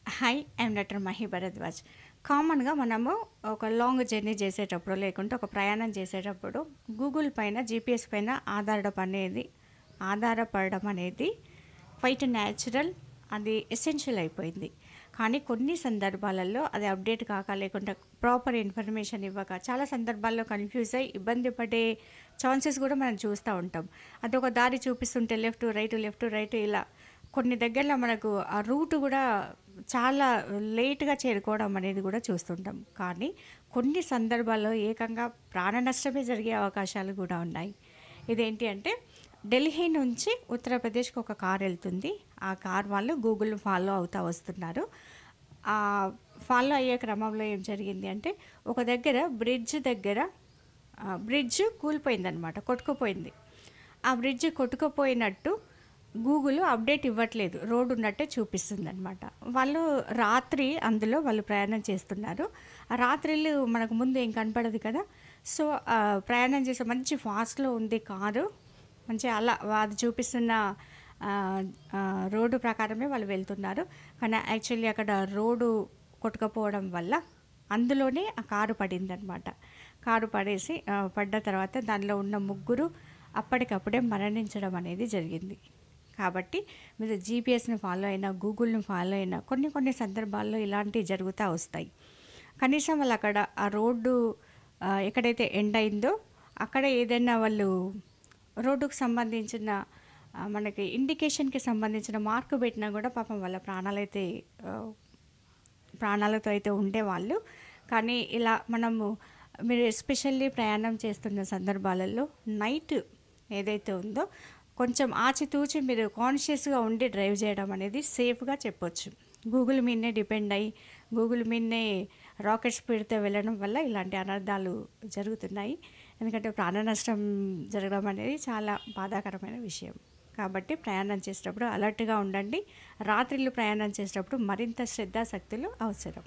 Hi! I'm doctor Mahi Bharadwaj. కామన్‌గా మనము ఒక లాంగ్ జర్నీ చేసేటప్పుడు, లేకుంటే ఒక ప్రయాణం చేసేటప్పుడు గూగుల్ పైన, జీపీఎస్ పైన ఆధారపడడం అనేది క్వైట్ న్యాచురల్. అది ఎసెన్షియల్ అయిపోయింది. కానీ కొన్ని సందర్భాలలో అది అప్డేట్ కాక, లేకుంటే ప్రాపర్ ఇన్ఫర్మేషన్ ఇవ్వక, చాలా సందర్భాల్లో కన్‌ఫ్యూజ్ అయ్యి ఇబ్బంది పడే ఛాన్సెస్ కూడా మనం చూస్తా ఉంటాం. అదొక దారి చూపిస్తుంటే లెఫ్ట్ రైట్ ఇలా కొన్ని దగ్గరలో మనకు ఆ రూట్ కూడా చాలా లేట్‌గా చేరుకోవడం అనేది కూడా చూస్తుంటాం. కానీ కొన్ని సందర్భాల్లో ఏకంగా ప్రాణ నష్టమే జరిగే అవకాశాలు కూడా ఉన్నాయి. ఇదేంటి అంటే ఢిల్లీ నుంచి ఉత్తరప్రదేశ్‌కి ఒక కార్ ఎళ్తుంది. ఆ కార్ వాళ్ళు గూగుల్‌ని ఫాలో అవుతా వస్తున్నారు. ఫాలో అయ్యే క్రమంలో ఏం జరిగింది అంటే ఒక దగ్గర బ్రిడ్జ్ కూలిపోయిందనమాట. కొట్టుకుపోయింది. ఆ బ్రిడ్జ్ కొట్టుకుపోయినట్టు గూగుల్ అప్డేట్ ఇవ్వట్లేదు. రోడ్ ఉన్నట్టే చూపిస్తుందనమాట. వాళ్ళు రాత్రి అందులో వాళ్ళు ప్రయాణం చేస్తున్నారు. ఆ రాత్రిళ్ళు మనకు ముందు ఏం కనపడదు కదా! సో, ప్రయాణం చేసే మంచి ఫాస్ట్‌లో ఉంది కారు. మంచిగా అలా అది చూపిస్తున్న రోడ్డు ప్రకారమే వాళ్ళు వెళ్తున్నారు. కానీ యాక్చువల్లీ అక్కడ రోడ్డు కొట్టుకపోవడం వల్ల అందులోనే ఆ కారు పడిందనమాట. కారు పడ్డ తర్వాత దానిలో ఉన్న ముగ్గురు అప్పటికప్పుడే మరణించడం అనేది జరిగింది. కాబట్టి మీరు జీపీఎస్‌ని ఫాలో అయినా, గూగుల్‌ని ఫాలో అయినా కొన్ని సందర్భాల్లో ఇలాంటివి జరుగుతా వస్తాయి. కనీసం వాళ్ళు అక్కడ ఆ రోడ్డు ఎక్కడైతే ఎండ్ అయిందో అక్కడ ఏదైనా వాళ్ళు రోడ్డుకు సంబంధించిన మనకి ఇండికేషన్‌కి సంబంధించిన మార్క్ పెట్టినా కూడా పాపం వాళ్ళ ప్రాణాలతో అయితే ఉండేవాళ్ళు. కానీ ఇలా మీరు ఎస్పెషల్లీ ప్రయాణం చేస్తున్న సందర్భాలలో నైట్ ఏదైతే ఉందో కొంచెం ఆచితూచి మీరు కాన్షియస్‌గా ఉండి డ్రైవ్ చేయడం అనేది సేఫ్‌గా చెప్పొచ్చు. గూగుల్ మీదనే డిపెండ్ అయ్యి, గూగుల్ మీదనే రాకెట్ స్పీడ్‌తో వెళ్ళడం వల్ల ఇలాంటి అనర్థాలు జరుగుతున్నాయి. ఎందుకంటే ప్రాణ నష్టం జరగడం అనేది చాలా బాధాకరమైన విషయం. కాబట్టి ప్రయాణం చేసేటప్పుడు అలర్ట్‌గా ఉండండి. రాత్రిళ్ళు ప్రయాణం చేసేటప్పుడు మరింత శ్రద్ధాశక్తులు అవసరం.